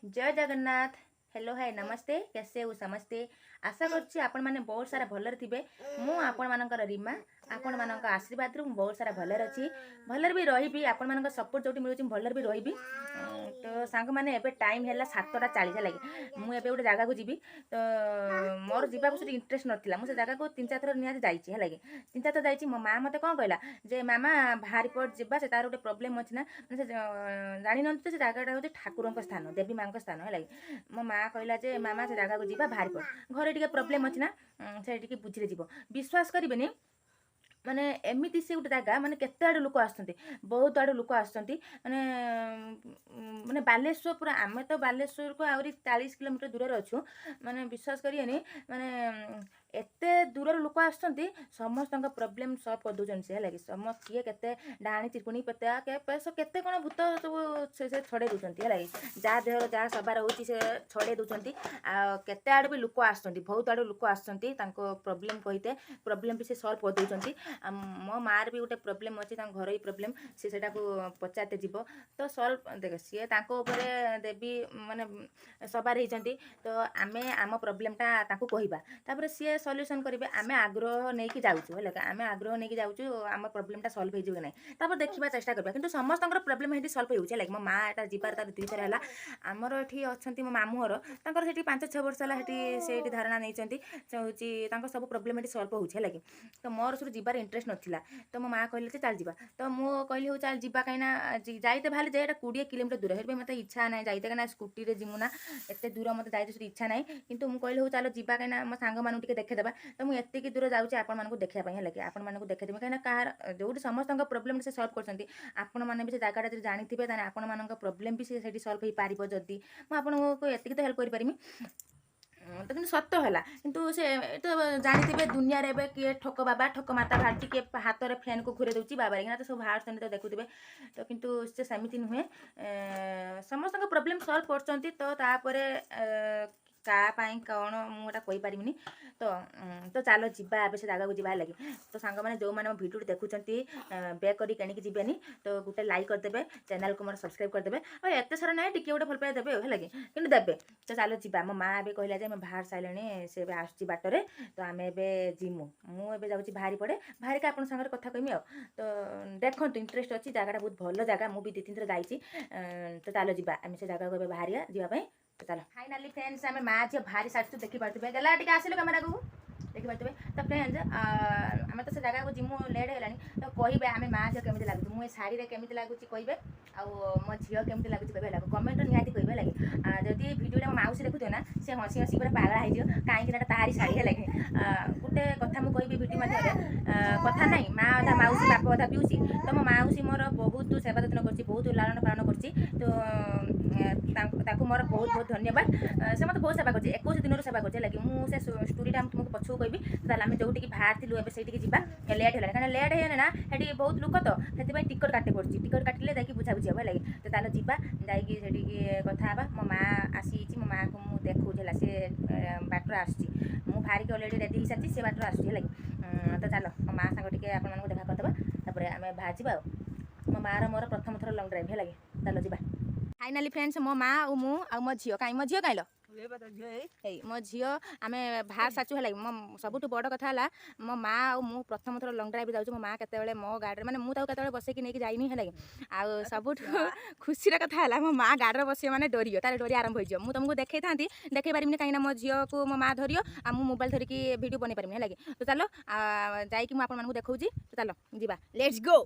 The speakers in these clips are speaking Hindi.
जय जगन्नाथ। हेलो हाय नमस्ते, कैसे हो समस्ते। आशा करछि आपण माने बहुत सारा भलर थिबे। मु आपण मानकर रीमा, आपण मानक आशीर्वाद रु बहुत सारा भलर अछि। भलर भी रहिबी, आपण मानक सपोर्ट जोटी मिलुछि भलर भी रहिबी। तो सांग माने एबे टाइम हैला 7:40 लागि मु एबे गोटे जागा को जीबी। तो मोर जीबा को इंटरेस्ट नथिला, मु से जागा को 3-4 थर निया जाईछि हैलागी। 3-4 थर जाईछि। मो मां मते कोन कहला जे मामा भारी पड़ जीबा, से तार गोटे प्रॉब्लम अछि ना, से जानि नथि से जागाटा होछि ठाकुरଙ୍କ स्थान, देवी मांଙ୍କ स्थान हैलागी। मो माँ कहला जे मामा से जागा को जीबा भारी पड़, घरे टिके प्रॉब्लम अछि ना, से टिके बुझिले जीवो। विश्वास करिबेनी माने एमिति से गोटे जगह माने केते आडू लोक आसुचंती, बहुत आडू लोक आसुचंती। माने माने बालेश्वर पूरा, आमे तो बालेश्वर को आउरी 40 किलोमीटर दूर रे अछु। माने विश्वास करियेनी, माने एते दूर लोक आसुचंती, समस्त प्रॉब्लम सॉल्व कर दोचन से लागि। समस्त किए केते डाणी चिरकुणी पता के पैसा केते कोन भूत सब से छडे दोचंती लागि। जा देहर जा सबार होची से छडे दोचंती। आ केते आडू भी लोक आसुचंती, बहुत आडू लोक आसुचंती, तांको प्रॉब्लम कहिते प्रॉब्लम भी से सॉल्व कर दोचंती। मो मार भी गोटे प्रॉब्लम अच्छी, घर ही प्रॉब्लम, सी से पचारते जीव तो सॉल्व देख सी ताको ऊपर देवी माने सवार होती। तो आमे आम प्रॉब्लमटा ताको कहबा, तापर सी सॉल्यूशन करेंगे। आमे आग्रह नहीं कि जाऊँ है, आमे आग्रह नहीं कि जाऊँ आम प्रॉब्लमटा सॉल्व हो ना, तापर देखा चेष्टा करबा। किंतु समस्त प्रॉब्लम ये सॉल्व हो लगे। मो माँ एटा जीवार तार 2 थर है। आमर ये अच्छा मो मामू घर तर से 5-6 वर्ष है से धारणा नहीं हूँ सब प्रॉब्लम ये सॉल्व हो लगे। तो मोर सब जीवार इंटरेस्ट नथिला। तो मो माँ कहले चल जीवा, तो मु कहली हो चल जीवा, कहीं जाइते भाले जे 20 किलोमीटर दूर है, मत इच्छा ना जाइते कहीं स्कूटी रे जिमुना एत दूर मत जाइते इच्छा ना। किंतु मु कहली हो चलो जीवा, कहीं मो सांग मानू टिके देखेदेबा। तो मुझे एतिकी दूर जाऊँगी आपण मानू देखा लगे, आपण मानू देखेदेबी कहीं कह जो समस्त प्रॉब्लम से सॉल्व करछंती। आपण माने भी से जगह जानिथिबे, ताने आपण मानक प्रॉब्लम भी से सॉल्व हो पारिबो। जदी मु आपनको एतिकी तो हेल्प कर पारिमी। तो किंतु सत्य है किंतु से तो जानते दुनिया रे किए ठक बाबा ठक माता बाहर किए हाथ में फैन को घूरे दूसरी बाबा तो सब बाहर तो देखुए। तो किंतु से सेमती नुहे, समस्त प्रॉब्लम सॉल्व कर। तो तापर कापाई कौन मुझा कहीपरिनी। तो चलो जीवा से जगह को जीवा लगे। तो सांग मैंने जो मैंने भिडियो देखुंती बैक करी केणिकी जीवेनी, तो गोटे लाइक करदे, चैनल को मोर सब्सक्राइब करदे। और एत सारा ना टिके गोटे भल पाए देवे है लगे कि देवे। तो चलो जीवा। मो माँ ए कहला जे बाहर सारे से आस बाटर। तो आम ए जीमु, मुझे जाऊँगी बाहरी पड़े बाहर के आप सागर कथा कहमी। तो देखो इंटरेस्ट अच्छी, जगह बहुत भल जगह, मुझे 2-3 थर जाइए। तो चलो जीवा आम से जगह को बाहर जावाई। तो चलो फाइनाली फ्रेंड्स आम माँ झील भारी सारी देखी पारे गला टे आसिलु कैमेरा को देखी पारे। तो फ्रेंड्स आम तो से जगह को जिमु लेट है। तो कहे आम माँ झील केमी लगुच, मुझे शाढ़ी केमी लगुच कहे, मो झील केमी लगुच कहे कमेंट निहाती कहे लगे। जदि भिडियो मो माउसी देखुए ना, से हसी हसी पूरा पागल हो कहीं तारी शाढ़ी है लगे। गोटे कथा मुझे कहि भिडियो मध्य कथा ना, माँ अधा माउसी बाप अधा पिउसी। तो मो माउसी मोर बहुत सेवा जत्न कर, बहुत लालन पालन कर। तो मोर बहुत बहुत धन्यवाद। से मतलब बहुत सेवा कर, 21 दिन सेवा कर लगे। मुझे स्टोरीटा तुमको पछू कहबी। तो आम जो बाहर थी एवं से जा लेट है कहीं लेट है ना, ये बहुत लोक तो से टिकट काटे पड़ी, टिकट काटिले जाकि बुझा बुझी हे लगे। तो चलो जीवा जाकि कथा मो माँ आसी, मो माँ को मुझे देखा सी बाटर आसी, मुझे बाहर के अलरेडी रेडी हो सारी से बाटर आसूँ लगे। तो चलो मो माँ सांग टे आप देखा करदे आम बाहर जा। मो माँ मोर प्रथम थर लंग ड्राइव है लगे। चलो जीवा। फाइनाली फ्रेंड्स मो माँ और मु मो झील कहीं मो झील कहीं मो झील आम बाहर साचु है। मो सब बड़ कथा है मो माँ और मु प्रथम थर लंग ड्राइव जाऊँ। मो माँ केत मो गाड़ी मैंने मुझे बसैक नहीं जाइनी है लगे। आ सब खुशी कथा है मो माँ गाड़ी बस मैंने डर तार डरी आरंभ हो। मुझे तुमको देखी था देखी पारिनी कहीं मो झील को मो माँ धरियो आ मु मोबाइल धरिकी वीडियो बन पारिनी है लगे। तो चलो जाकि मुझे देखा। तो चलो जीवा, लेट्स गो।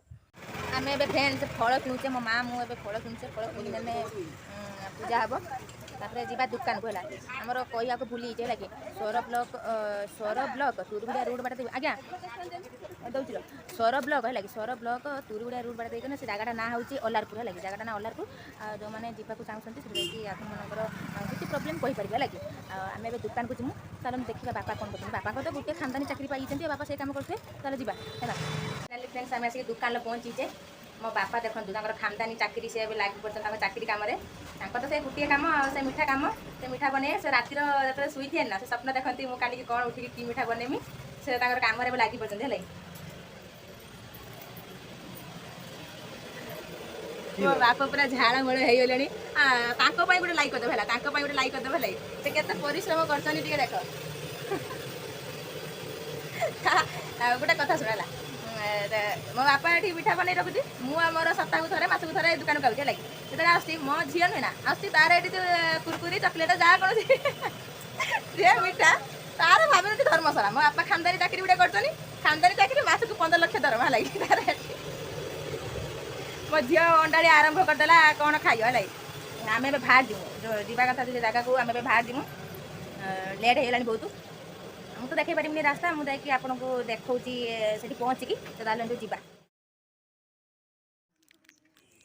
आम ए फ्रेंड्स फल किणुचे, मो माँ मुझे फल किणुचे, फल किने पूजा हम। तापर जीवा दुकान को है आमर कह भूली जाए लगे। स्वर ब्लॉक तुरुगुड़िया रोड बाटे आज्ञा दौर स्वर ब्लॉक है लगे। स्वर ब्लॉक तुरुगुड़िया रोड बाटे देखना से जगह ना हूँ अलारपुर है लगे। जगह ना अलारपुर। जो मैंने जावाक चाहते से आपंकर किसी प्रोब्लेम कहीपर लगे। आम ए दुकान को जीमु। चलो देखा बापा कौन करते। बापा तो गोटे खानदानी चाकरी पाई, बापा से कम करते। चलो जीवा है फ्रेंड्स। आम आसिक दुकान पहुँचीचे। मो बापा देखो खानदानी चाकरी से लगे पड़ते चाकरी कम। तो से गोटे कम से मिठा कम, से मिठा बने से रातिर जो शुई थे ना, से स्वप्न देखती मुझे काली कौन उठिक कि मिठा बनैमी, से कम लगी पड़ते है। मो बाप पूरा झाड़ मोड़ हो गले गोटे लाइक करदेव है गोटे लाइक करदेव है से केते परिश्रम कर देख गोटे कथा शुणाला मो बापा ये मिठा बन रखुच्छी मुझे सप्ताह को थे मसक थे दुकान को आगे लगे आस मो झी नुहे ना आस तार ये कुरकुरी चॉकलेट जहाँ कौन सी मिठा तार भाव धर्मशाला मो बापा खानदानी चाकरी गोटे कर खानदानी चाकरी मसक 15 लाख दरमा लगी तार मो झी अंडाड़ी आरंभ करदेला कौन खाइब है आम बाहर जीमु जावा कथा से जगह को आम बाहर जीमु लेट होगा बहुत मुझे तो देखी पारिनी रास्ता मुझे आपको देखा से पहुँचिकी तो जीवा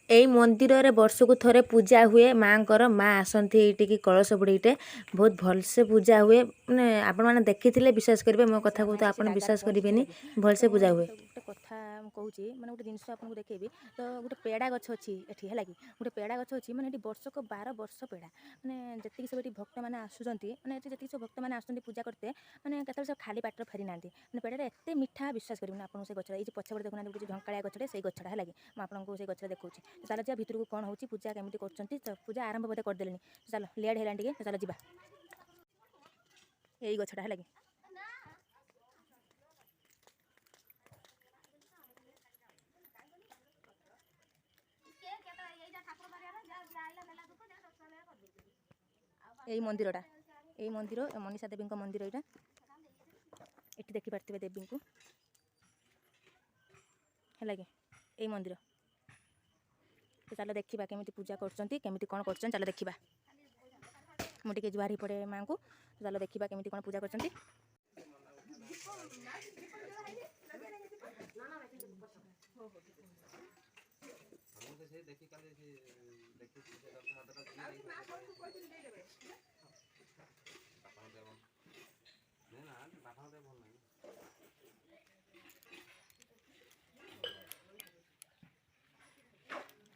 এই মন্দিরে বর্ষকু থরে পূজা হুয়ে মাঁকর মা আসନ୍ତି এইটিকি কলস বুড়েইটে বহুত ভলসে পূজা হুয়ে মানে আপন মানে দেখিলে বিশ্বাস করবে মো কথা কো তো আপন বিশ্বাস করিবেনি ভলসে পূজা হুয়ে গোটে কথা কହୁଛି মানে গোটে জিনিস আপনাকে দেখেবি তো গোটে পেড়া গছ ଅଛି এଠି ହେଲା କି গোটে পেড়া গছ ଅଛି মানে এটি বর্ষক 12 ବର୍ଷ পেড়া মানে যেତିକି ସବୁ ଏଠି ଭକ୍ତ ମାନେ ଆସୁଛନ୍ତି ମାନେ ଏଠି ଯେତିକି ସବୁ ଭକ୍ତ ମାନେ ଆସୁଛନ୍ତି ପୂଜା করতে ମାନେ କେତେବେଳେ ସବୁ ଖାଲି ପାଟରେ ଫେରି ନାହାନ୍ତି ମାନେ পেড়াରେ ଏତେ ମିଠା ବିଶ୍ୱାସ କରିବେନି ଆପଣଙ୍କୁ ସେ ଗଛଟା ଏଇ ଯେ ପଛପଟେ ଦେଖୁନାହାନ୍ତି ଗୋଟେ ଝଙ୍କାଳିଆ ଗଛଟେ ସେଇ ଗଛଟା ହେଲା କି ମୁଁ ଆପଣଙ୍କୁ ସେଇ ଗଛଟା ଦେଖାଉଛି चलो जा भितर को कौन हो पूजा केमी कर पूजा आरंभ बोधे करदे चलो लेट है टे चलो जा यही गछटा है यही मंदिरटा यही मंदिर मनीषा देवी मंदिर यहाँ ये देखिपे देवी को है कि यही मंदिर तो चलो देखा केमी पूजा करमी कौन कर चलो देखा मुझे जुआर ही पड़े माँ को चलो देखा केमी कौन पूजा कर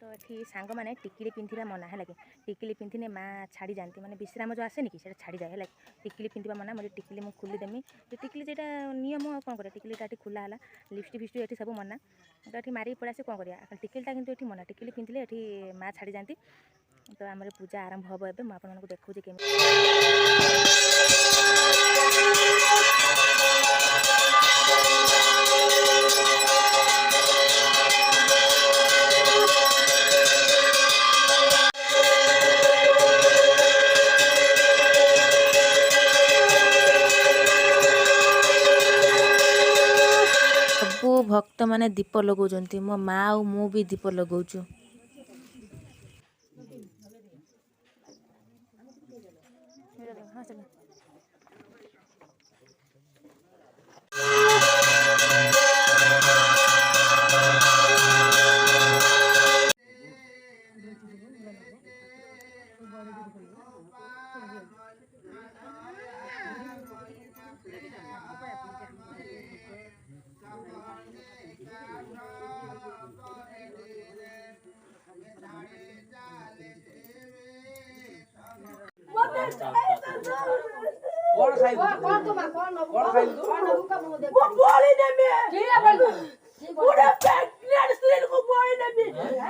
तो ये सांग मैंने टिकिली पिंधा मना है कि टिकिली पिंधिने माँ छाड़ी जाती मैंने विश्राम जो आसेनि कि छाड़ी जाए है टिकिली पिंधा मना मुझे टिकिली मुझे खोलीदेमी टिकिली जेटा नियम कौन कर टिकिलीटा खुला है लिपस्टिक फिस्टिक ये सब मना तो ये मारिक पड़ा से कौन कर टिकिलीटा कि मना टिकिली पिंधिले ये माँ छाड़ी जाती तो आम पूजा आरंभ हम एवं मुझे देखा कि भक्त माने दीप लगाउछन्ती मो माँ और मु भी दीप लगाउछु कौन खाई कौन तो मां कौन नबु कौन खाई कौन नबु का मुंह देख वो बोली ने में की है बोल पूरे प्रेग्नेंट स्त्री को बोली ने में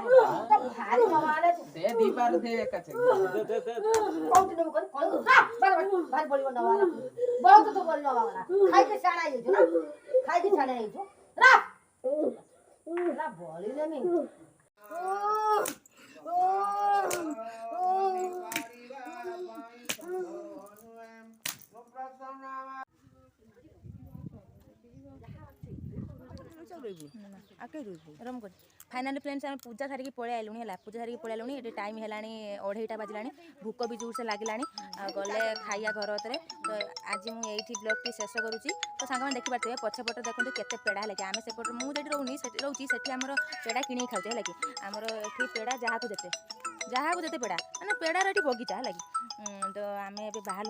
तो भारी मारे दे दीपार दे कछ कौन नबु कर कौन भारी बोली न वाला बहुत तो बोली न वाला खाई के छाड़ा है जो ना खाई के छाड़ा है जो रा बोली ने में फाइनाली फ्रेंड्स आम पूजा सारिकी पलि आलु है पूजा सारिकी पलि आलु ये टाइम है 2:30 बाजिला भूक भी जोर से लगे गले खाइया घर होते तो आज मुझे ब्लॉग टी शेष करुँची तो सांग मैंने देखिपे पछपट देखते केते पेड़ा है आम सेपट मुझे रोनी रोची से पेड़ा कि खाऊे है कि आमर ये पेड़ा जहाँ को जेते पेड़ा मैंने पेड़ार ये बगीचा है कि तो आम ए बाहर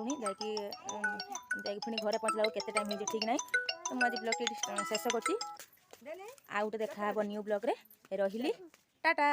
जाकि पुणी घरे पहुँचला केते टाइम हो ठीक ना तो मुझे ब्लॉग टी शेष कर देखा न्यू ब्लॉग रे रही टाटा।